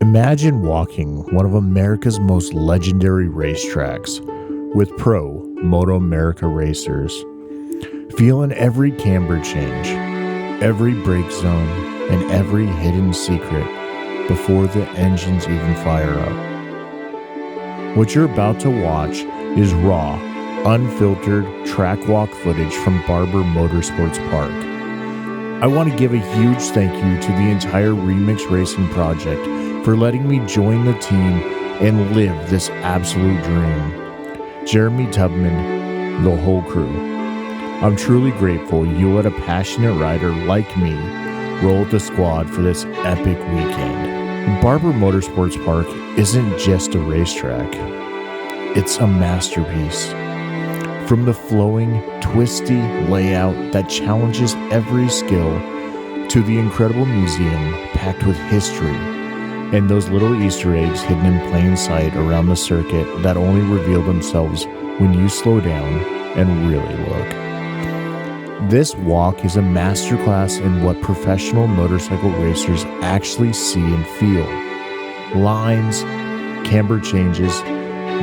Imagine walking one of America's most legendary racetracks with pro MotoAmerica racers, feeling every camber change, every brake zone, and every hidden secret before the engines even fire up. What you're about to watch is raw, unfiltered track walk footage from Barber Motorsports Park. I want to give a huge thank you to the entire Remix Racing project for letting me join the team and live this absolute dream. Jeremy Taubman, the whole crew. I'm truly grateful you let a passionate rider like me roll with the squad for this epic weekend. Barber Motorsports Park isn't just a racetrack. It's a masterpiece. From the flowing, twisty layout that challenges every skill to the incredible museum packed with history and those little Easter eggs hidden in plain sight around the circuit that only reveal themselves when you slow down and really look. This walk is a masterclass in what professional motorcycle racers actually see and feel. Lines, camber changes,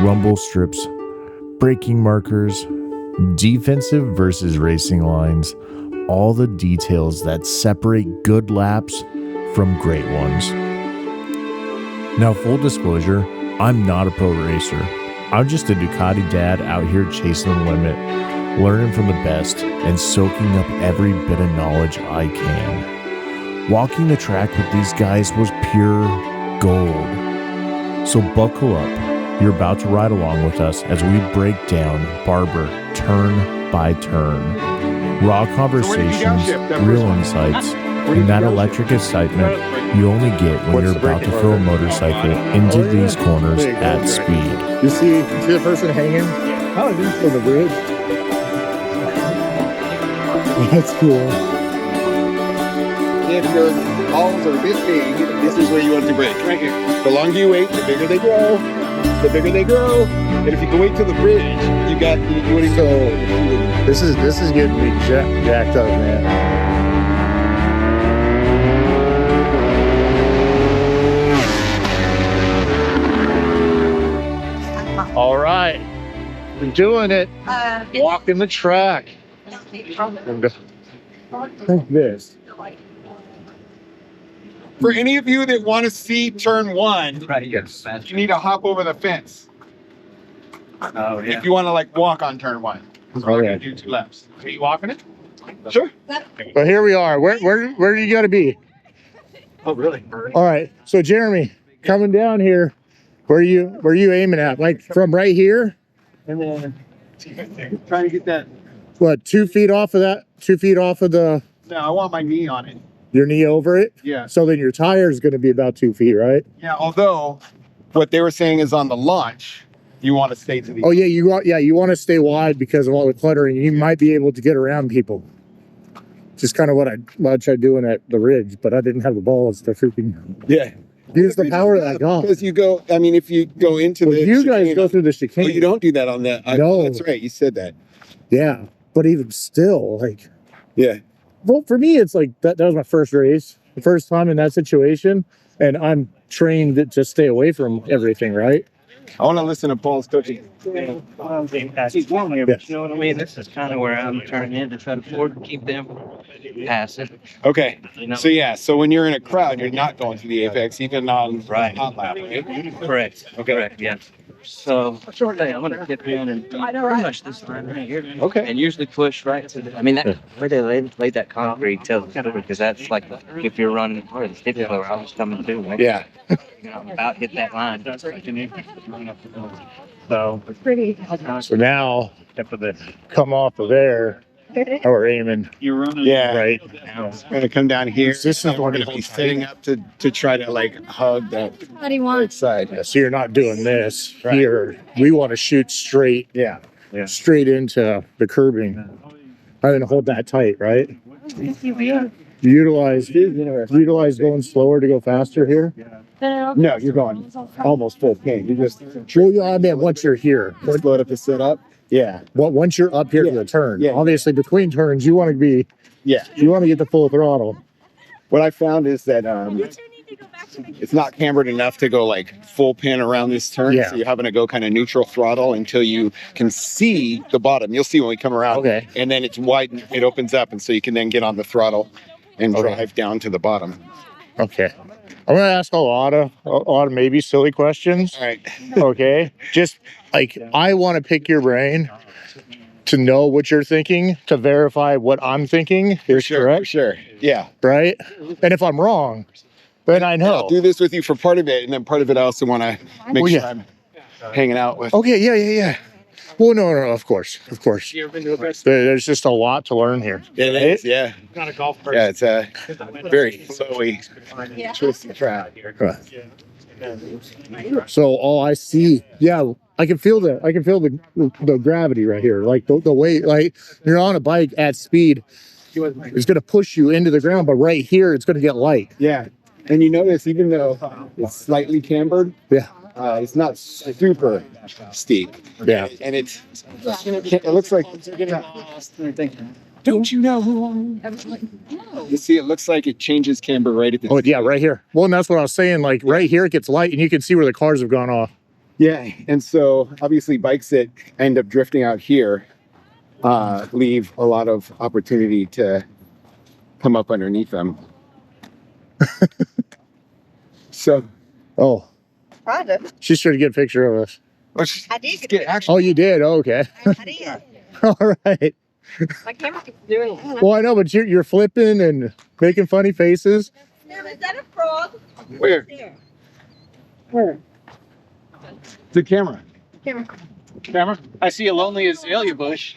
rumble strips, braking markers, defensive versus racing lines, all the details that separate good laps from great ones. Now, full disclosure, I'm not a pro racer. I'm just a Ducati dad out here chasing the limit, learning from the best, and soaking up every bit of knowledge I can. Walking the track with these guys was pure gold. So buckle up. You're about to ride along with us as we break down Barber turn by turn. Raw conversations, real insights, and that electric excitement you only get when you're about to throw a motorcycle into these corners at speed. You see the person hanging? Oh, this is on the bridge. That's cool. If your balls are this big, this is where you want to brake. Right here. The longer you wait, the bigger they grow. The bigger they grow, and if you can wait till the bridge, you want to go. This is getting me jacked up, man. All right, we're doing it. Walking the track. Like this. For any of you that want to see turn one, Right, yes. you need to hop over the fence. Oh, yeah. If you want to like walk on turn one, because we're Okay. gonna do 2 laps. Are you walking it? Sure. But here we are. Where do you got to be? Oh, really? All right. So Jeremy, coming down here, where are you aiming at? Like from right here? And then trying to get that. What, 2 feet off of that? 2 feet off of No, I want my knee on it. your knee over it? Yeah. So then your tire is going to be about 2 feet, right? Yeah. Although, what they were saying is on the launch, you want to stay to the. Oh yeah, you want to stay wide because of all the cluttering. You might be able to get around people. Just kind of what I tried doing at the ridge, but I didn't have the balls to freaking Yeah. use the power that I got. Because you go. I mean, if you go into Well, the. you guys chicane- go through the Oh, chicane. you don't do that on that. No. That's right. You said that. Yeah, but even still, like, Yeah. well, for me, it's like that was my first race, the first time in that situation, and I'm trained to stay away from everything, right? I want to listen to Paul's coaching. He's one way, but you know what I mean? This is kind of where I'm turning in to try to keep them passive. Okay. You know? So yeah. So when you're in a crowd, you're not going to the apex, even on Right. hot lap. Right? Correct. Okay. Correct. Yeah. So shortly, I'm gonna get in and pretty much this line right here. Okay. And usually push right to the. I mean, that where they laid that concrete tells the story because that's like if you're running hard, the typical where I was coming through. Right? Yeah. You know, about hit that line. So it's pretty. So now, come off of there, how we're aiming, You're running Yeah. right? We're gonna come down here. This is and we're one of gonna be the- setting up to try to like hug that What do you want? right side. Yeah, so you're not doing this Right. here. We want to shoot straight, Yeah. straight into the curbing. I didn't hold that tight, right? Utilize going slower to go faster here. No, you're going almost full cane. You just Well, yeah, I mean, once you're here, slow it up to set up. yeah. Well, once you're up here to Yeah. the turn, Yeah. obviously between turns, you want to Yeah. get the full throttle. What I found is that it's not cambered enough to go like full pin around this turn. Yeah. So you're having to go kind of neutral throttle until you can see the bottom. You'll see when we come around. Okay. And then it's wide, it opens up, and so you can then get on the throttle and Okay. drive down to the bottom. Okay. I'm gonna ask a lot of maybe silly questions. All right. Okay. Just like I want to pick your brain to know what you're thinking, to verify what I'm thinking is For correct, sure. Yeah. right? And if I'm wrong, then I know. I'll do this with you for part of it, and then part of it I also want to make Well, sure yeah. I'm hanging out with. Okay, yeah. Well, no, of course. There's just a lot to learn here. It is, yeah. Not a golf person. Yeah, it's a very flowy, twisty track. So all I see, yeah, I can feel the gravity right here, like the weight. Like you're on a bike at speed, it's gonna push you into the ground, but right here it's gonna get light. Yeah, and you notice even though it's slightly cambered, Yeah, it's not super steep. yeah. And it looks like. Don't you know who I am? You see, it looks like it changes camber right at the. Oh yeah, right here. Well, and that's what I was saying. Like right here, it gets light, and you can see where the cars have gone off. Yeah, and so obviously bikes that end up drifting out here leave a lot of opportunity to come up underneath them. So, Oh, Rhonda, she's trying to get a picture of us. I did get it. Oh, you did? Oh, okay. I did. All right. My camera keeps doing it. Well, I know, but you're flipping and making funny faces. Now, is that a frog? where? There. Where? The camera. Camera. I see a lonely azalea bush.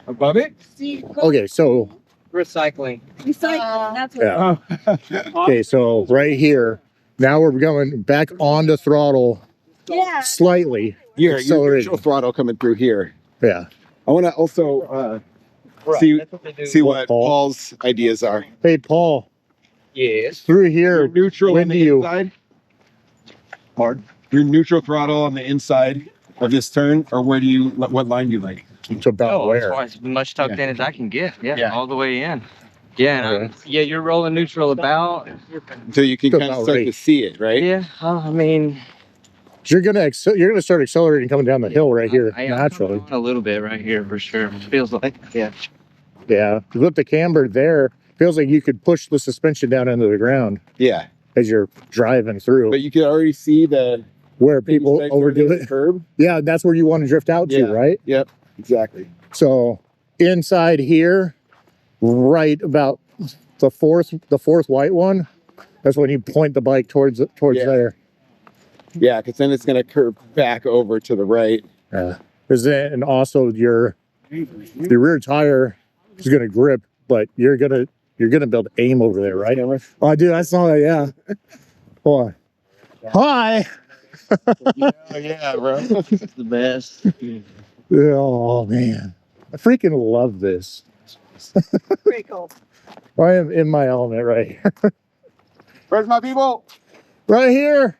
Above it? See, Okay, so Recycling. recycling. That's what. yeah. Okay, so right here, now we're going back onto throttle Yeah. slightly. Here, your Accelerating. neutral throttle coming through here. Yeah. I want to also see what Paul? Paul's ideas are. Hey, Paul, Yes. through Your here, neutral when on do the you? inside. Your neutral throttle on the inside of this turn, or where do you? What line do you like? It's about Oh, where? as much tucked in as I can get. Yeah, Yeah. all the way in. Yeah, and Okay. yeah, you're rolling neutral about. So you can It's kind of about start right. to see it, right? Yeah, I mean, You're gonna start accelerating coming down the hill right here I naturally. a little bit right here for sure. Feels like, yeah. Yeah. With the camber there, feels like you could push the suspension down into the ground Yeah. as you're driving through. But you can already see the Where people specs overdo over the it. curb. Yeah, that's where you want to drift out to, Yeah. right? Yep. Exactly. So inside here, right about the fourth white one, that's when you point the bike towards Yeah. there. Yeah, because then it's going to curve back over to the right. And also your rear tire is gonna grip, but you're gonna be able to aim over there, right? Oh, dude, I saw that. Yeah. Hold on. Hi. Yeah, bro. It's the best. Oh man, I freaking love this. Pretty cool. I am in my element right here. Where's my people? Right here.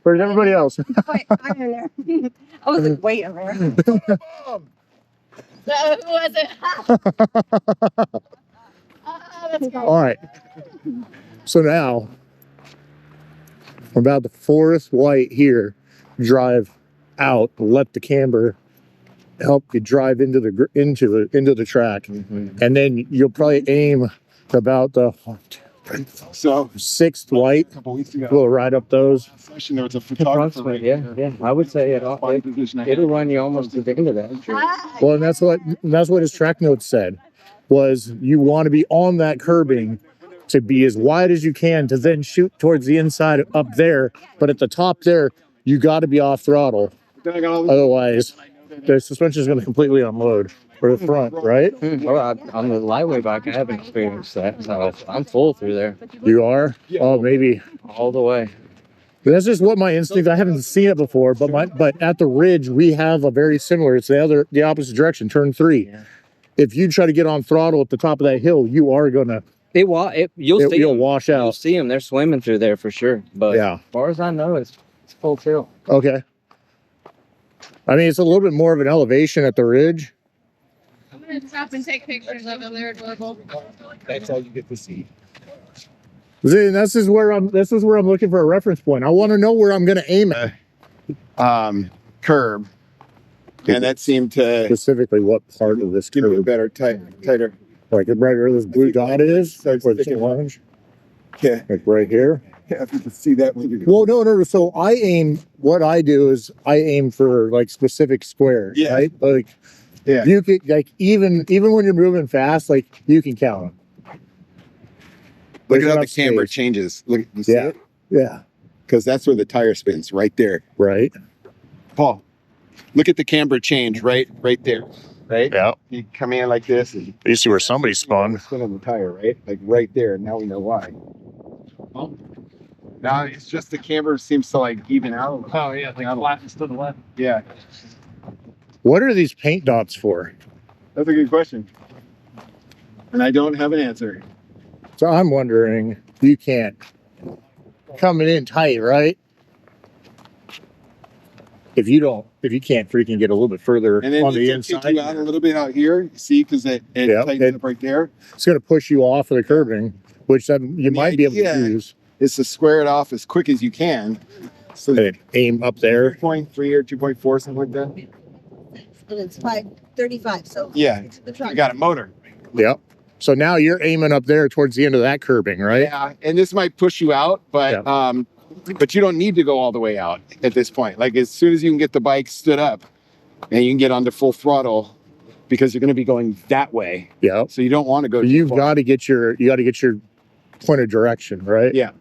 Where's everybody else? Wait, I'm in there. I was like, wait a minute. Who was it? That's cool. All right. So now, about the fourth white here, drive out, let the camber help you drive into the track, and then you'll probably aim about the So, sixth white. a couple weeks ago, We'll ride up those. session, there was a photographer. Approximate, yeah. I would say it'll run you almost to the end of that. Sure. Well, and that's what his track notes said, was you want to be on that curbing to be as wide as you can to then shoot towards the inside up there. But at the top there, you got to be off throttle. Then I got all these. Otherwise, the suspension is going to completely unload for the front, right? Well, on the lightweight bike, I haven't experienced that. So I'm full through there You are? Oh, maybe. all the way. That's just what my instinct. I haven't seen it before, but at the ridge we have a very similar. It's the opposite direction, turn 3. Yeah. If you try to get on throttle at the top of that hill, you are gonna You'll wash You'll out. see them. They're swimming through there for sure. But Yeah. as far as I know, it's full tilt. Okay. I mean, it's a little bit more of an elevation at the ridge. I'm gonna stop and take pictures of them. They're adorable. That's all you get to see. See, this is where I'm looking for a reference point. I want to know where I'm going to aim at. Curb, and that seemed to Specifically, what part of this give me a curve? better tighter. Like right where this blue dot is, Starts where it's sticking. orange. Yeah, Like right here. yeah, if you can see that when you. Well, no. So I aim. What I do is I aim for like specific squares. Yeah. Right. Like Yeah. you can like even when you're moving fast, like you can count them. Look There's at how the enough camber space. changes. Look, you see Yeah. it? Yeah. Because that's where the tire spins, right there. Right. Paul, look at the camber change right there. Right? Yeah. You come in like this and You see where somebody spun. spin on the tire, right? Like right there. Now we know why. Well, now it's just the camber seems to like even out. Oh yeah, like flattens to the left. Yeah, What are these paint dots for? that's a good question. And I don't have an answer. So I'm wondering, you can't coming in tight, right? If you can't freaking get a little bit further And then on the it takes inside, you out a little bit out here. You see, because it Yeah, tightens up right there. it's going to push you off of the curbing, which then you the might be able to idea- use. Is to square it off as quick as you can. So And aim up there. 2.3 or 2.4, something like that. And it's 535, so. Yeah, it's the truck. I got a motor. Yep. So now you're aiming up there towards the end of that curbing, right? Yeah, and this might push you out, but you don't need to go all the way out at this point. Like as soon as you can get the bike stood up and you can get onto full throttle, because you're going to be going that way. Yep. So you don't want to go. You've got to get your point of direction, right? Yeah.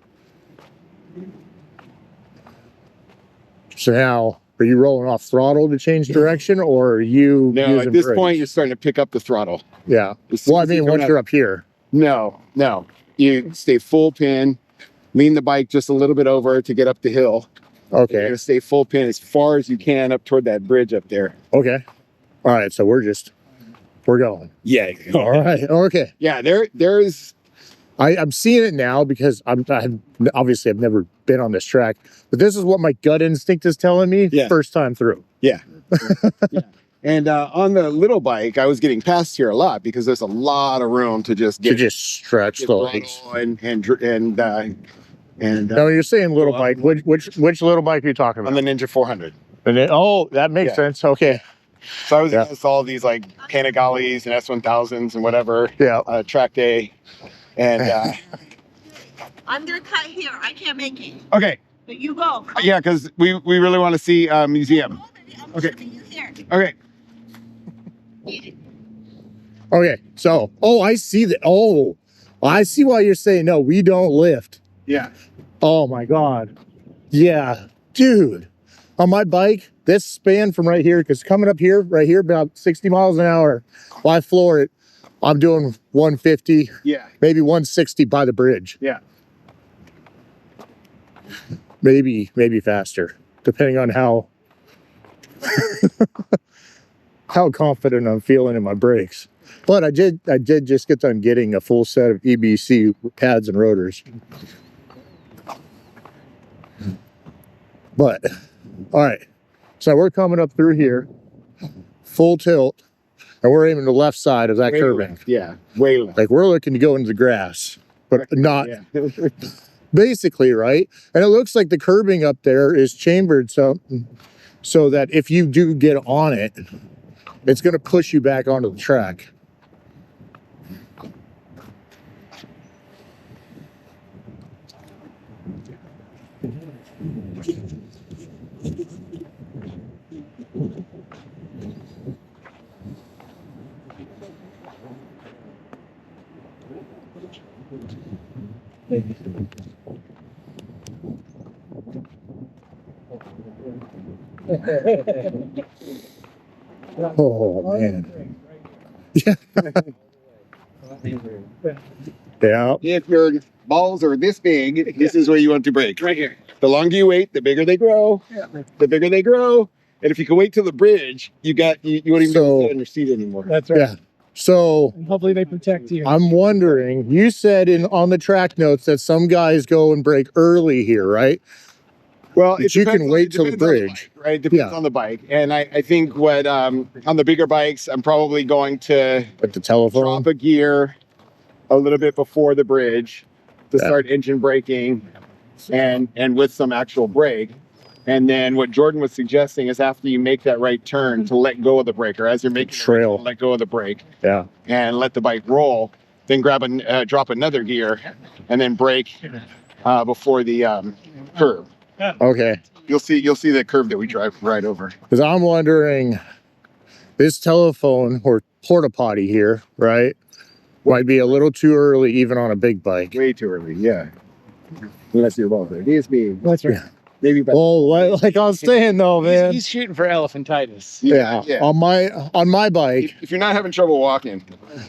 So now, are you rolling off throttle to change direction, or are you No, using at this brakes? point you're starting to pick up the throttle. Yeah. As soon Well, I as you mean, come once up- you're up here. No. You stay full pin, lean the bike just a little bit over to get up the hill. You're Okay. gonna stay full pin as far as you can up toward that bridge up there. Okay. All right. So we're going. Yeah. All right. Okay. Yeah. There's. I'm seeing it now because I've never been on this track, but this is what my gut instinct is telling me. Yeah. First time through. Yeah. And on the little bike, I was getting past here a lot because there's a lot of room to just To get just stretch get the legs. throttle and Now you're saying little Well, bike. Which little bike are you talking on about? the Ninja 400. And then, oh, that makes Yeah. sense. Okay. So I was Yeah. against all these like Panigales and S1000s and whatever Yeah. track day, and I'm gonna cut here. I can't make it, okay, but you go. yeah, because we really want to see museum. I'm Okay. leaving you here. Okay, Okay. So, I see that. Oh, I see why you're saying no. We don't lift. yeah, Oh my God. Yeah, dude. On my bike, this span from right here, because coming up here, right here, about 60 miles an hour, while I floor it, I'm doing 150, yeah, maybe 160 by the bridge. yeah. Maybe faster, depending on how how confident I'm feeling in my brakes. But I did just get done getting a full set of EBC pads and rotors. But all right, so we're coming up through here, full tilt, and we're aiming the left side of that Way curbing. left, yeah, way left. Like we're looking to go into the grass, but not Yeah. basically, right? And it looks like the curbing up there is chambered so that if you do get on it, it's going to push you back onto the track. Oh man. Yeah. Yeah. If your balls are this big, this is where you want to brake. Right here. The longer you wait, the bigger they grow. Yeah. The bigger they grow. And if you can wait till the bridge, you won't even be able to So- sit on your seat anymore. That's right. Yeah. So And hopefully they protect you. I'm wondering, you said on the track notes that some guys go and brake early here, right? Well, But you can depends wait till the depends on bridge. bike, right? Depends Yeah. on the bike. And I think what on the bigger bikes, I'm probably going to Like the telephone. drop a gear a little bit before the bridge to start engine braking and with some actual brake. And then what Jordan was suggesting is after you make that right turn to let go of the brake, or as you're making Trail. let go of the brake. Yeah. And let the bike roll, then drop another gear and then brake before the curve. Okay. You'll see the curve that we drive right over. Because I'm wondering, this telephone or porta potty here, right, might be a little too early even on a big bike. Way too early, yeah. Unless you're both there. DSB. That's right. Maybe better. Well, like I was saying though, man. He's shooting for elephantitis. Yeah. On my bike, If you're not having trouble walking,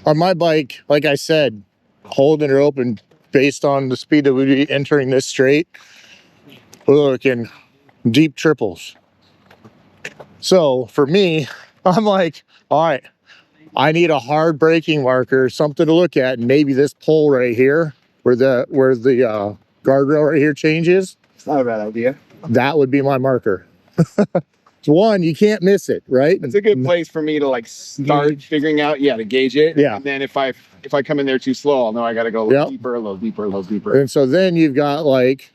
like I said, holding it open based on the speed that we'd be entering this straight, we're looking deep triples. So for me, I'm like, all right, I need a hard braking marker, something to look at, and maybe this pole right here, where the guardrail right here changes. it's not a bad idea. That would be my marker. It's one, you can't miss it, right? It's a good place for me to like start figuring out, to gauge it. Yeah. And then if I come in there too slow, I'll know I got to go a little deeper, a little deeper, a little deeper. And so then you've got like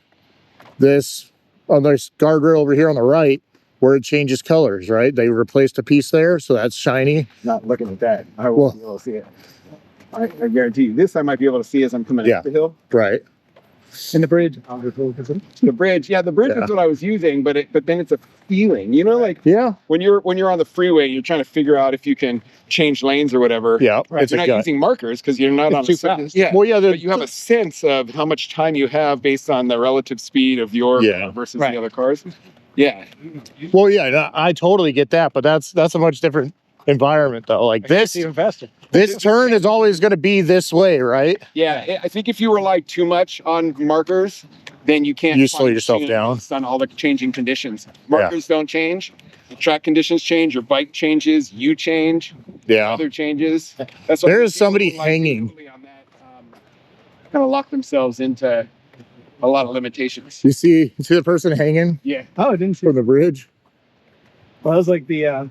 this guardrail over here on the right where it changes colors, right? They replaced a piece there, so that's shiny. Not looking at that. I won't be able to see it. I guarantee you, this I might be able to see as I'm coming up the hill. Right. And the bridge. The bridge, is what I was using, but then it's a feeling, like when you're on the freeway, you're trying to figure out if you can change lanes or whatever. Yeah, right. You're not using markers because you're not on too fast. Yeah, well, but you have a sense of how much time you have based on the relative speed of your car versus the other cars. Yeah. Well, yeah, I totally get that, but that's a much different environment though. Like this, even faster. This turn is always going to be this way, right? Yeah, I think if you rely too much on markers, then you can't. You slow yourself down on all the changing conditions. Markers don't change. The track conditions change. Your bike changes. You change. Other changes. That's what there is somebody hanging. On that, kind of lock themselves into a lot of limitations. You see the person hanging? Yeah. Oh, I didn't see from the bridge. Well, that was like the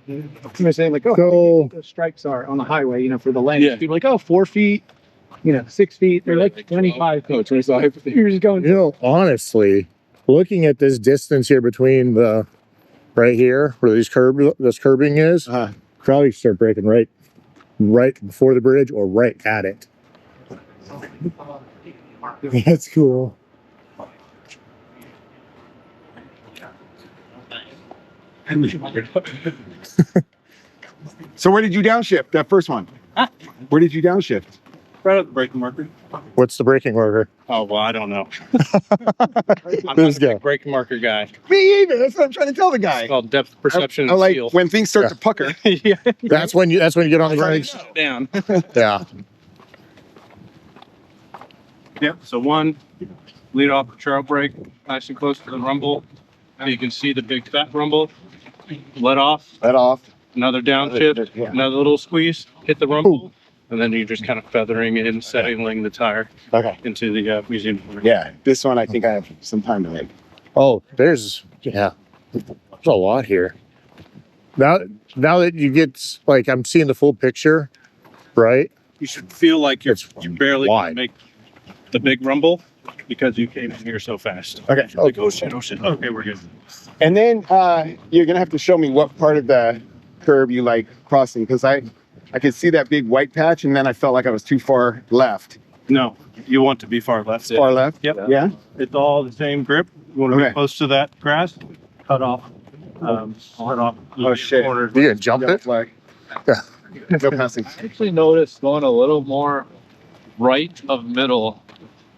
saying like, how the stripes are on the highway, for the lane. Yeah. People are like, 4 feet, 6 feet. They're like 25 feet. 25. You're just going. Honestly, looking at this distance here between the right here where this curbing is, probably start braking right before the bridge or right at it. That's cool. So where did you downshift that first one? Where did you downshift? Right at the braking marker. What's the braking marker? Oh, well, I don't know. I'm This not guy. a braking marker guy. Me either. That's what I'm trying to tell the guy. It's called depth perception I and like feel. when things start to pucker. Yeah. That's when you get on the brakes. Down. Yeah. Yep. So one, lead off the trail brake, nice and close to the rumble. Now you can see the big fat rumble. Let off. Let off. Another downshift. Another little squeeze. Hit the rumble. And then you're just kind of feathering it and settling the tire into the museum. Yeah. This one, I think I have some time to make. Oh, there's a lot here. Now that you get like I'm seeing the full picture, right? You should feel like you're barely wide. gonna make the big rumble because you came in here so fast. Okay. Like, oh shit. Okay, we're good. And then you're gonna have to show me what part of the curb you like crossing, because I could see that big white patch, and then I felt like I was too far left. No, you want to be far left. Far left? Yep. Yeah. It's all the same grip. You want to be close to that grass. Cut off. Cut off. Oh shit. You gonna jump it? Flag. Yeah. No passing. I actually noticed going a little more right of middle,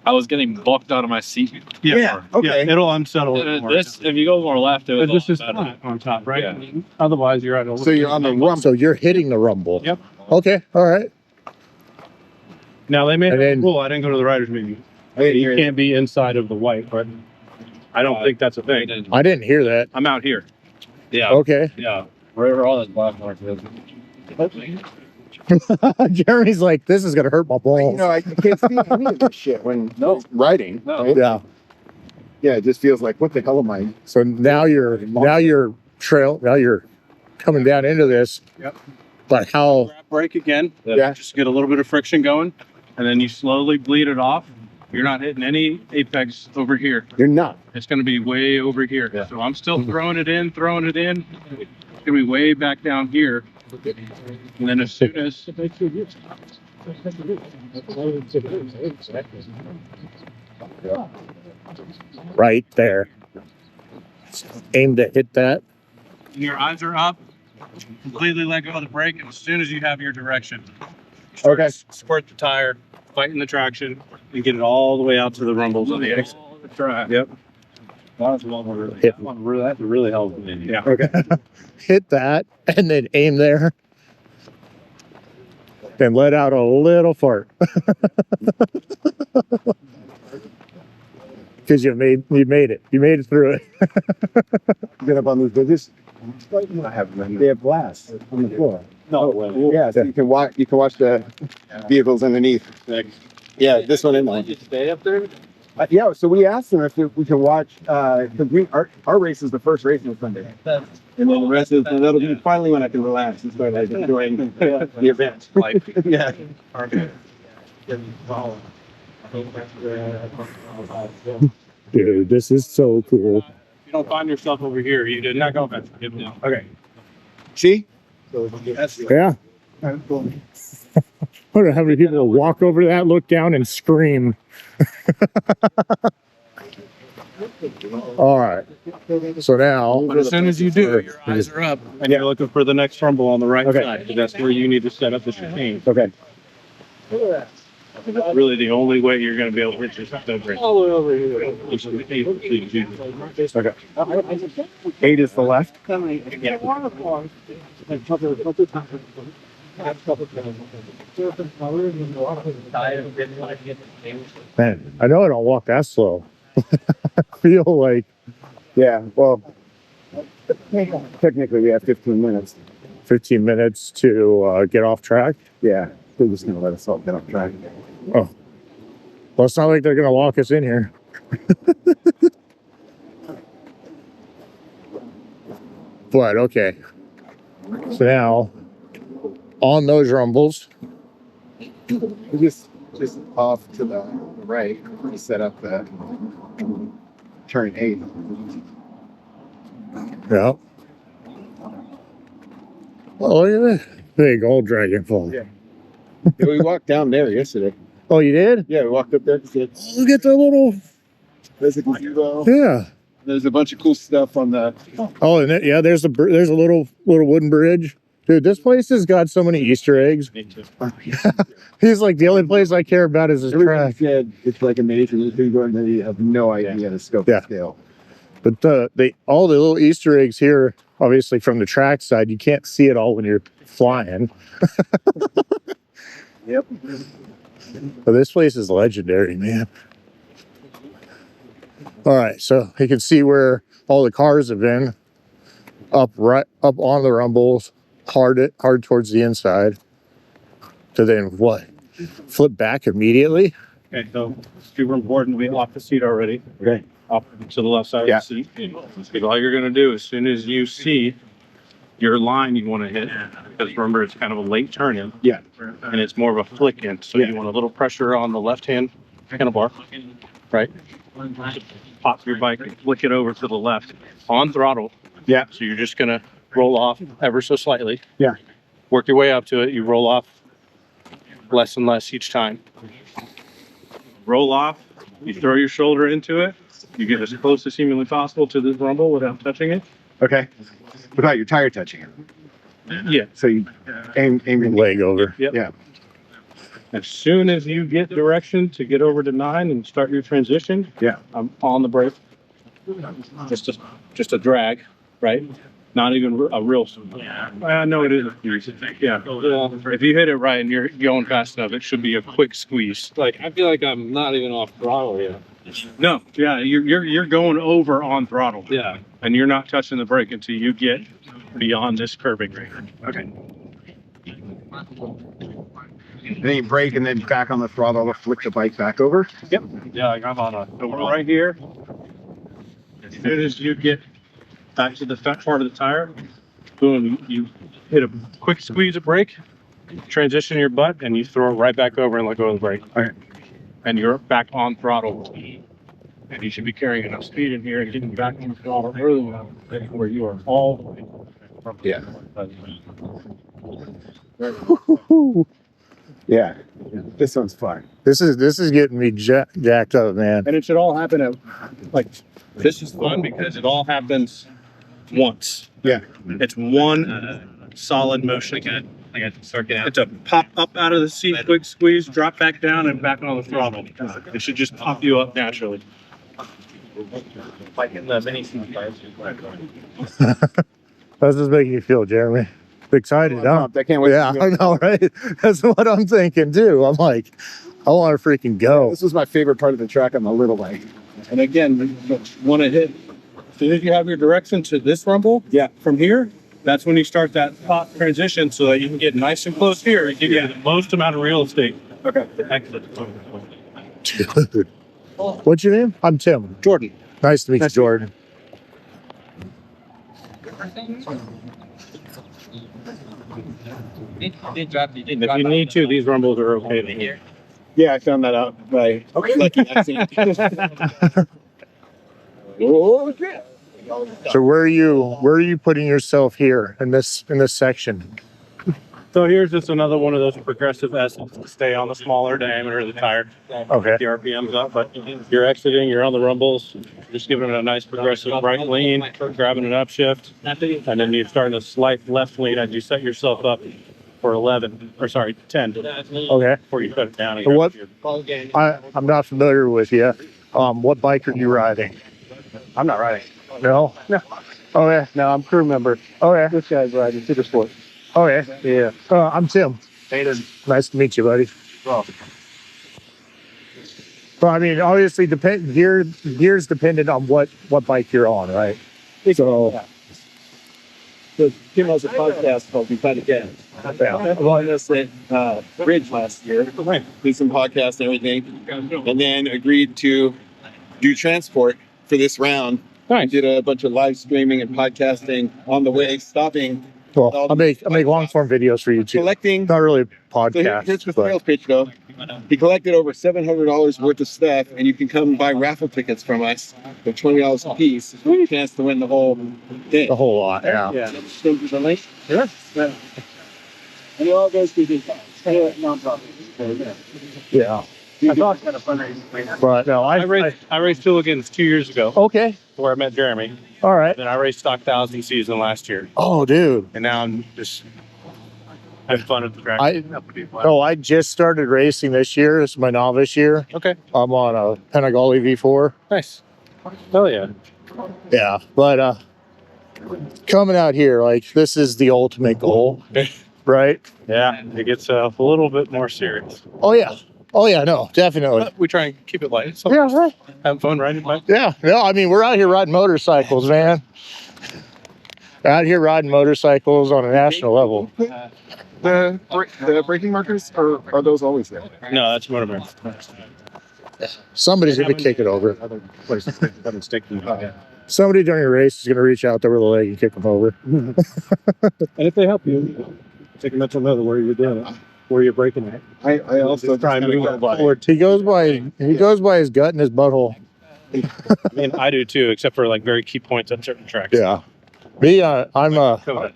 I was getting bucked out of my seat. Yeah, okay. Yeah, it'll unsettle it more. This, if you go more left, it was But this is better. flat on top, right? Yeah. Otherwise, you're at a So you're on the rumble. So you're hitting the rumble. Yep. Okay. All right. Now they may have And then- a rule. I didn't go to the riders meeting. I didn't You hear can't be inside of the white, but I don't think that's a thing. I didn't hear that. I'm out here. Yeah, Okay. yeah. Wherever all this black mark is. Jeremy's like, this is gonna hurt my balls. I can't see any of this shit when riding. No. Right? Yeah. Yeah, it just feels like, what the hell am I? So now you're coming down into this. Yep. But how? Grab brake again. Yeah. Just get a little bit of friction going, and then you slowly bleed it off, You're not hitting any apex over here. You're not. It's going to be way over here. Yeah. So I'm still throwing it in. It's going to be way back down here. And then as soon as Right there. Aim to hit that. your eyes are up, completely let go of the brake, and as soon as you have your direction, Okay. squirt the tire, fighting the traction, and get it all the way out to the rumbles of the exit. Yep. That's one where Hit. that really helps me. Yeah. Okay. Hit that and then aim there. Then let out a little fart. Because you made it. You made it through it. Get up on those bridges. I have them. They have glass on the floor. No, Yeah, so you can watch the vehicles underneath. Yeah, this one in line. you stay up there? Yeah, so we asked them if we can watch, because our race is the first race on Sunday. And then the rest is, and that'll be finally when I can relax and start like, enjoying the event. Like, Yeah. Dude, this is so cool. if you don't find yourself over here, you did not go back. Okay. See? Yeah. I wonder how many people will walk over that, look down, and scream. All right. So now, But as soon as you do, your eyes are up, and you're looking for the next rumble on the right Okay. side. That's where you need to set up the chicane. Okay. That's really the only way you're going to be able to hit your stub brake. All the way over here. Okay. 8 is the left. man, I know I don't walk that slow. I feel like Yeah, well, technically we have 15 minutes. 15 minutes to get off track. Yeah, they're just gonna let us all get off track. Oh, well, it's not like they're gonna lock us in here. But okay. So now, on those rumbles, We just off to the right, we set up the turn 8. yeah. Oh, look at that big old dragonfly. Yeah. Yeah, we walked down there yesterday. Oh, you did? Yeah, we walked up there to see it. Look at the little. There's a gazebo. Yeah. There's a bunch of cool stuff on the. Oh, and yeah, there's a little wooden bridge. Dude, this place has got so many Easter eggs. Me too. He's like, the only place I care about is his Everybody track. said it's like amazing. You go and you have no idea the scope Yeah. and scale. But all the little Easter eggs here, obviously from the track side, you can't see it all when you're flying. Yep. But this place is legendary, man. All right, so you can see where all the cars have been up on the rumbles, hard towards the inside. To then what? Flip back immediately. Okay, so super important. We off the seat already. Okay. Off to the left side Yeah. of the seat. So all you're going to do as soon as you see your line you want to hit, because remember it's kind of a late turn in. Yeah. And it's more of a flick in. So Yeah. you want a little pressure on the left hand handlebar, right? Pop your bike and flick it over to the left on throttle. Yeah. So you're just going to roll off ever so slightly. Yeah. Work your way up to it. You roll off less and less each time. Roll off. You throw your shoulder into it. You get as close as humanly possible to this rumble without touching it. Okay. Without your tire touching it. Yeah. So you aim your Leg over. Yep. Yeah. As soon as you get direction to get over to 9 and start your transition, Yeah. I'm on the brake. Just a drag, right? Not even a real. I know it is. Yeah. Well, if you hit it right and you're going fast enough, it should be a quick squeeze. Like, I feel like I'm not even off throttle yet. No, yeah, you're going over on throttle. Yeah. And you're not touching the brake until you get beyond this curbing rate. Okay. And then you brake and then back on the throttle to flick the bike back over. Yep. Yeah, like I'm on a right here. As soon as you get back to the fat part of the tire, boom, you hit a quick squeeze of brake, transition your butt, and you throw it right back over and let go of the brake. Okay. and you're back on throttle. And you should be carrying enough speed in here and getting back on the throttle early enough where you are all the way from Yeah. This one's fun. This is getting me jacked up, man. And it should all happen at, like, this is fun because it all happens once. Yeah. It's one solid motion. It's a pop up out of the seat, quick squeeze, drop back down, and back on the throttle. It should just pop you up naturally. Like in the mini seat. How's this making you feel, Jeremy? Excited, huh? I can't wait. Yeah, I know, right? That's what I'm thinking too. I'm like, I want to freaking go. This was my favorite part of the track on the little bike. And again, you want to hit, as soon as you have your direction to this rumble, from here, that's when you start that pop transition so that you can get nice and close here and give you the most amount of real estate. Okay. Excellent. Dude. What's your name? I'm Tim. Jordan. Nice to meet you, Jordan. If you need to, these rumbles are okay. Yeah, I found that out by lucky accident. Oh, yeah. So where are you putting yourself here in this section? So here's just another one of those progressive S's to stay on the smaller diameter of the tire. Okay. The RPM's up, but you're exiting, you're on the rumbles, just giving it a nice progressive right lean, grabbing an upshift, and then you're starting a slight left lean as you set yourself up for 10. Okay. Before you cut it down. And So I'm not familiar with you. What bike are you riding? I'm not riding. No? No. Okay. No, I'm crew member. Okay. This guy's riding Super Sport. Okay. Yeah. I'm Tim. Hayden. Nice to meet you, buddy. Well, Well, I mean, obviously, gears dependent on what bike you're on, right? So, so Tim has a podcast called We Fight Again. yeah. Well, I was at Ridge last year. Did some podcasts and everything, and then agreed to do transport for this round. I did a bunch of live streaming and podcasting on the way, stopping. Well, I make long form videos for you too. Collecting. Not really a So podcast. here's the but- sales pitch, though. He collected over $700 worth of stuff, and you can come buy raffle tickets from us for $20 a piece. Chance to win the whole thing. a whole lot. Yeah. Yeah. Send you the link. Sure. Yeah. And it all goes through the nonprofit. Yeah. I thought kind of fundraising. But no, I raced Hooligans 2 years ago, okay. where I met Jeremy. All right. Then I raced Stock 1000 season last year. Oh, dude. And now I'm just having fun at the track. I just started racing this year. It's my novice year. Okay. I'm on a Panigale V4. Nice. Hell yeah. Yeah. But coming out here, like, this is the ultimate goal, right? Yeah, it gets a little bit more serious. Oh, yeah. Oh, yeah. No, definitely. But we try and keep it light. So Yeah, right. have fun riding bike. Yeah. No, I mean, we're out here riding motorcycles, man. Out here riding motorcycles on a national level. The braking markers, or are those always there? No, that's MotoAmerica. Somebody's going to kick it over. Other places haven't sticking. Somebody during your race is going to reach out there with a leg and kick them over. And if they help you, take a mental note of where you're doing it, where you're breaking it. I also Try and move that Or he goes by his gut and his butthole. I mean, I do too, except for like very key points at certain tracks. Yeah. Me, I'm Come on.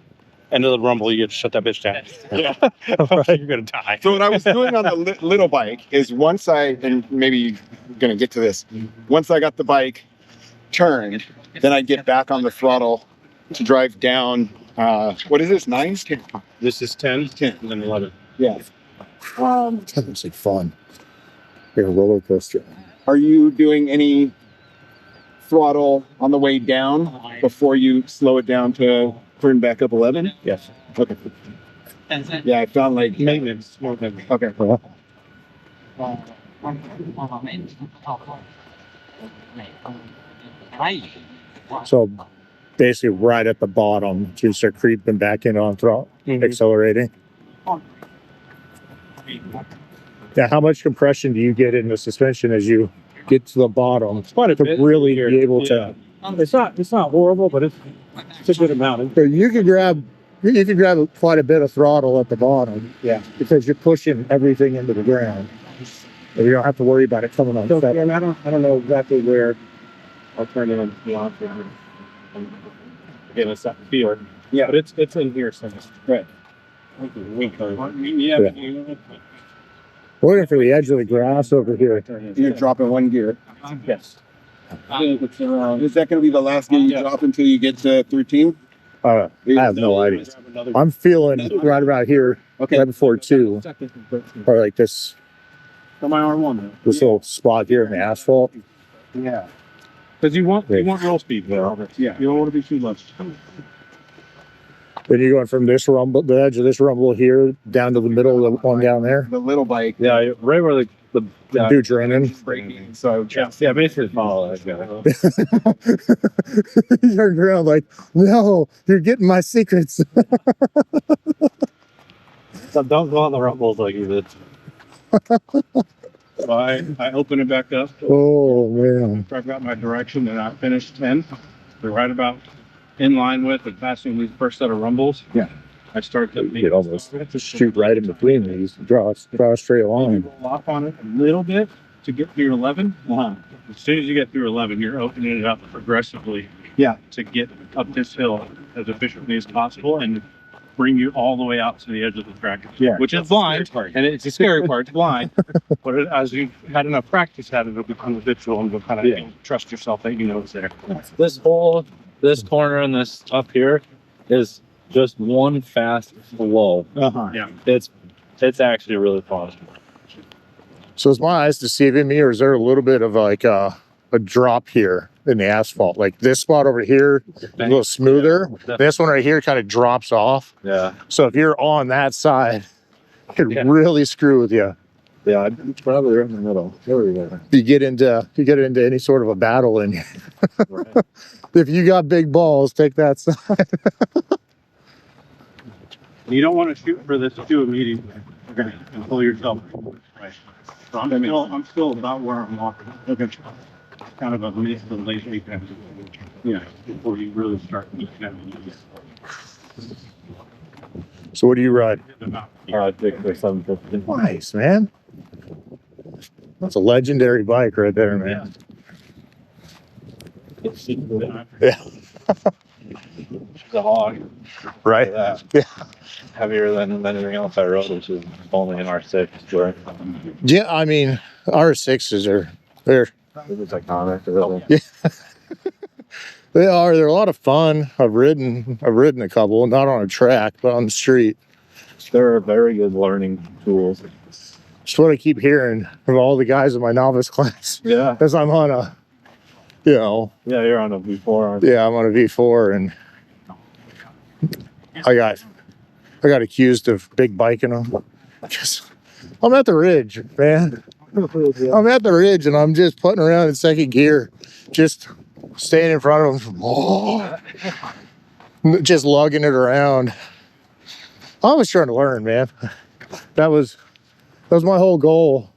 End of the rumble, you get to shut that bitch down. Yeah. You're going to die. So what I was doing on the little bike is and maybe you're going to get to this, once I got the bike turned, then I'd get back on the throttle to drive down, what is this, 9? 10? This is 10, 10. and then 11. Yeah. That looks like fun. Like a roller coaster. Are you doing any throttle on the way down before you slow it down to turn back up 11? Yes. Okay. Yeah, I found like Maintenance. More maintenance. Okay. So basically right at the bottom, you start creeping back in on throttle, accelerating. Yeah, how much compression do you get in the suspension as you get to the bottom? Quite a to bit. really be able to. It's not horrible, but it's a good amount. So you can grab quite a bit of throttle at the bottom. Yeah. Because you're pushing everything into the ground. You don't have to worry about it coming on. So, set. and I don't know exactly where I'll turn it in, to be honest with you. Get a set field. Yeah, but it's in here somewhere. Right. Yeah. Looking for the edge of the grass over here. You're dropping one gear. Yes. Is that going to be the last gear you drop until you get to 13? I have no idea. I'm feeling right about here, right before 2, or like this this little spot here in the asphalt. Yeah. Because you want real speed there. Yeah. You don't want to be too low. Then you're going from this rumble, the edge of this rumble here, down to the middle of the one down there. The little bike. Yeah, right where the Dude's running. Braking. So yeah, basically follow that guy. You turned around like, no, you're getting my secrets. So don't go on the rumbles like you did. So I open it back up. Oh man. I've got my direction and I finished 10. They're right about in line with and passing these first set of rumbles. Yeah. I start to You could almost shoot right in between these, draw a straight line. roll off on it a little bit to get through 11. As soon as you get through 11, you're opening it up progressively. Yeah. To get up this hill as efficiently as possible and bring you all the way out to the edge of the track. Yeah. Which is blind, and it's a scary part. It's blind, but as you've had enough practice at it, it'll become habitual and you'll kind of trust yourself that you know it's there. This corner and this up here is just one fast flow. Yeah. It's actually really fun. So is my eyes deceiving me, or is there a little bit of like a drop here in the asphalt? Like this spot over here, a little smoother. This one right here kind of drops off. Yeah. So if you're on that side, it could really screw with you. Yeah, it's probably right in the middle. There we go. You get into any sort of a battle, and Right. if you got big balls, take that side. You don't want to shoot for this too immediately. You're going to pull yourself. Right. So I'm still about where I'm walking. Okay. Kind of a mid to late weekend. Yeah. Before you really start looking at these. So what do you ride? I think there's 750. Nice, man. That's a legendary bike right there, man. Yeah. The hog. Right. Yeah. Heavier than anything else I rode, which is only an R6 touring. Yeah, I mean, R6s they're It's iconic, really. they're a lot of fun. I've ridden a couple, not on a track, but on the street. They're very good learning tools. It's what I keep hearing from all the guys in my novice class. Yeah. As I'm on a, Yeah, you're on a V4. yeah, I'm on a V4, and I got accused of big biking them. I'm at the ridge, man. I'm at the ridge, and I'm just putting around in second gear, just staying in front of them, just lugging it around. I was trying to learn, man. That was my whole goal,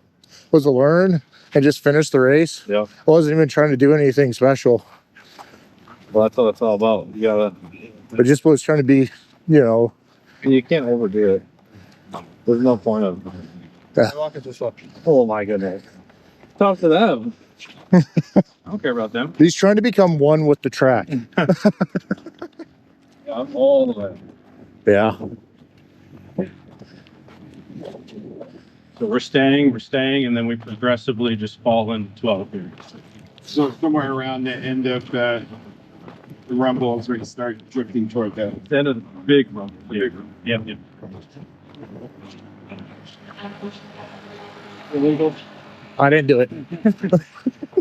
was to learn and just finish the race. Yeah. I wasn't even trying to do anything special. Well, that's what it's all about. You gotta. I just was trying to be, You can't overdo it. There's no point of. Oh my goodness. Talk to them. I don't care about them. he's trying to become one with the track. I'm all the way. Yeah. So we're staying, and then we progressively just fall in 12 here. So somewhere around the end of the rumble is where you start drifting toward the Then a big rumble. Yep. Illegal. I didn't do it.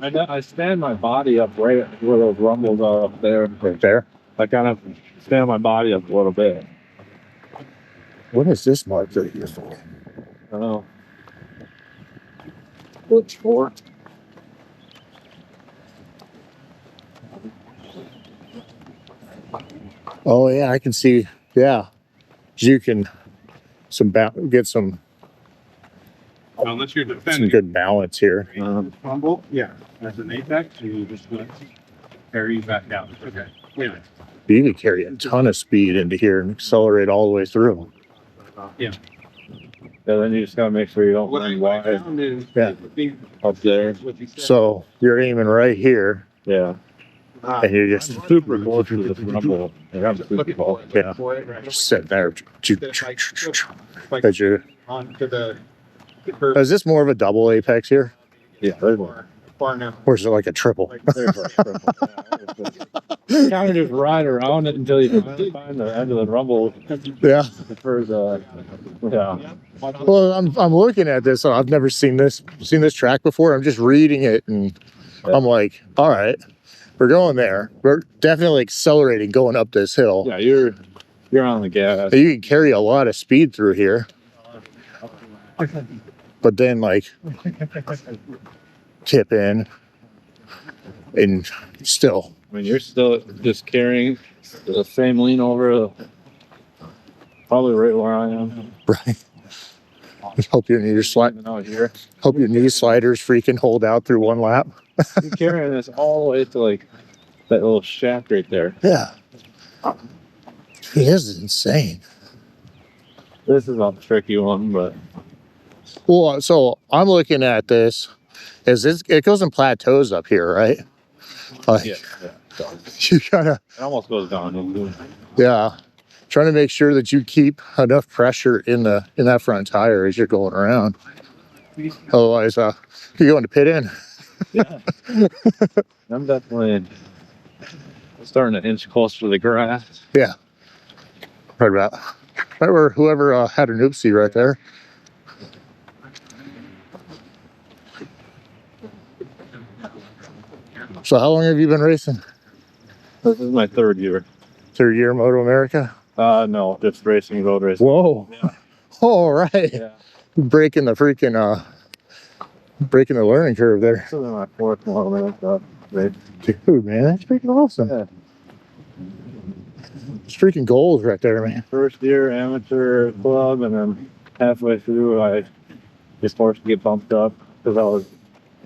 I stand my body up right where those rumbles are up there. Right there. I kind of stand my body up a little bit. What is this marker here for? I don't know. What's for? Oh yeah, I can see. Yeah, you can get some Unless you're defending. good balance here. Rumble, yeah. As an apex, you just carry you back down. Okay. Yeah. You can carry a ton of speed into here and accelerate all the way through. Yeah. Yeah, then you just gotta make sure you don't What run I wide found is Yeah. up there. what you said. So you're aiming right here, Yeah. and you're just Super close to this rumble. Like, I'm super close. yeah, just sitting there. As you're, onto the curb is this more of a double apex here, Yeah. far enough. or is it like a triple? Kind of just ride around it until you finally find the end of the rumble Yeah. for the, yeah. Well, I'm looking at this. I've never seen this track before. I'm just reading it, and I'm like, all right, we're going there. We're definitely accelerating going up this hill. Yeah, you're on the gas. You can carry a lot of speed through here, but then like tip in, and still. I mean, you're still just carrying the same lean over, probably right where I am. Right. Hope your knee Out here. Hope your knee sliders freaking hold out through one lap. You're carrying this all the way to like that little shaft right there. Yeah. He is insane. This is a tricky one, but Well, so I'm looking at this. It goes in plateaus up here, right? Like, yeah. you gotta, It almost goes down. yeah, trying to make sure that you keep enough pressure in that front tire as you're going around. Otherwise, you're going to pit in. Yeah. I'm definitely starting to inch closer to the grass. Yeah, right about right where whoever had an oopsie right there. So how long have you been racing? This is my third year. Third year MotoAmerica? No, just racing, road racing. Whoa. Yeah. All right. Yeah. Breaking the learning curve there. This is my fourth MotoAmerica race. Dude, man, that's freaking awesome. Yeah. It's freaking goals right there, man. First year amateur club, and then halfway through, I was forced to get bumped up because I was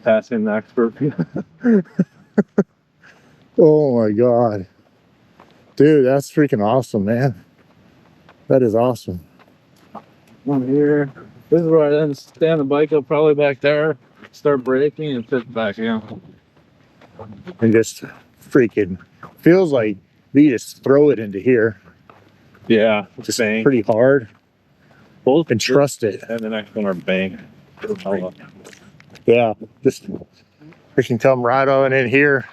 passing the expert. Oh my God. Dude, that's freaking awesome, man. That is awesome. One here. This is where I then stand the bike up probably back there, start braking and sit back in. And just freaking feels like you just throw it into here. Yeah, Just bank. pretty hard. Both And trust it. and the next one are bank. Yeah. Just freaking come right on in here.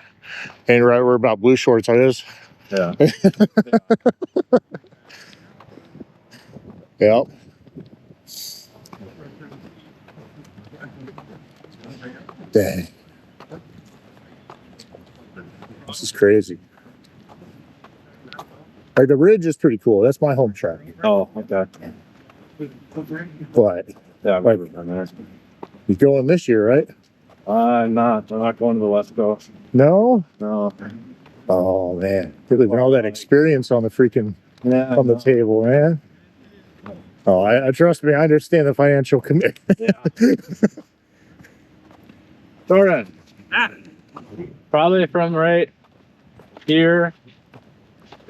And right where about Blue Shorts is. Yeah. Yep. Dang. This is crazy. Like the ridge is pretty cool. That's my home track. Oh, okay. But Yeah, I've Like- never done that. you're going this year, right? I'm not going to the West Coast. No? No. Oh man. You're leaving all that experience on the freaking Yeah. on the table, man. Oh, I trust me, I understand the financial commitment. Jordan. Probably from right here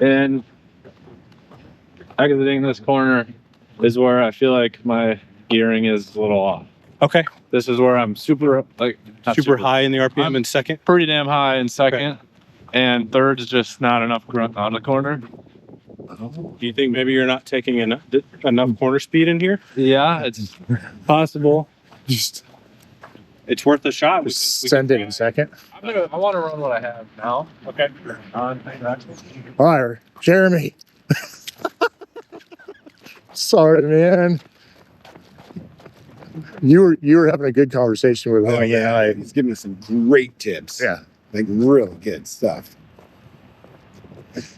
and exiting this corner is where I feel like my gearing is a little off. Okay. This is where I'm super not Super high in the RPM I'm- in second. pretty damn high in second, and third is just not enough grunt on the corner. Do you think maybe you're not taking enough corner speed in here? Yeah, it's possible. Just It's worth a shot. send it in second. I want to run what I have now. Okay. All right, Jeremy. Sorry, man. You were having a good conversation with him. Oh yeah, he's giving me some great tips. Yeah. Like real good stuff.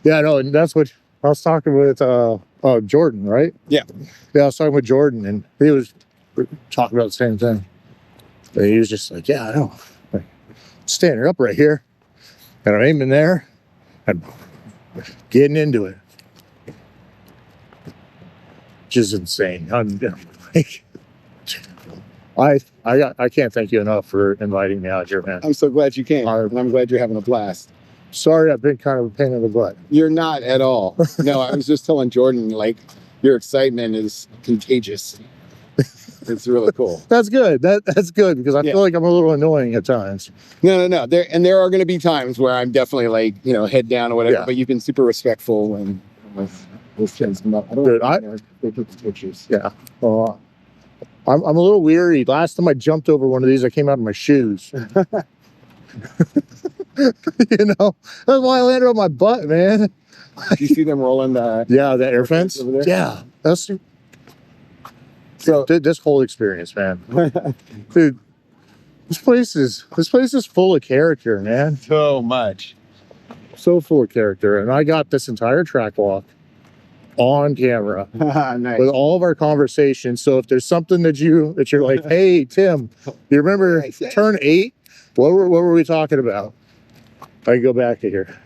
Yeah, no, and that's what I was talking with Jordan, right? Yeah. Yeah, I was talking with Jordan, and he was talking about the same thing. And he was just like, yeah, I know. Like, standing up right here, and I'm aiming there, and getting into it. Which is insane. I'm like, I can't thank you enough for inviting me out here, man. I'm so glad you came, Uh, and I'm glad you're having a blast. Sorry I've been kind of a pain in the butt. You're not at all. No, I was just telling Jordan, like, your excitement is contagious. It's really cool. That's good. That's good because I Yeah. feel like I'm a little annoying at times. No. There are going to be times where I'm definitely like, head down or whatever. Yeah. But you've been super respectful and with kids come up. I don't Dude, they took the pictures. Yeah. I'm a little weary. Last time I jumped over one of these, I came out in my shoes. That's why I landed on my butt, man. Do you see them rolling the? Yeah, the air fence. over there? Yeah, that's So this whole experience, man. Dude, this place is full of character, man. so much. So full of character, and I got this entire track walk on camera Nice. with all of our conversations. So if there's something that you're like, hey Tim, you remember Nice. turn 8? What were we talking about? I can go back to here.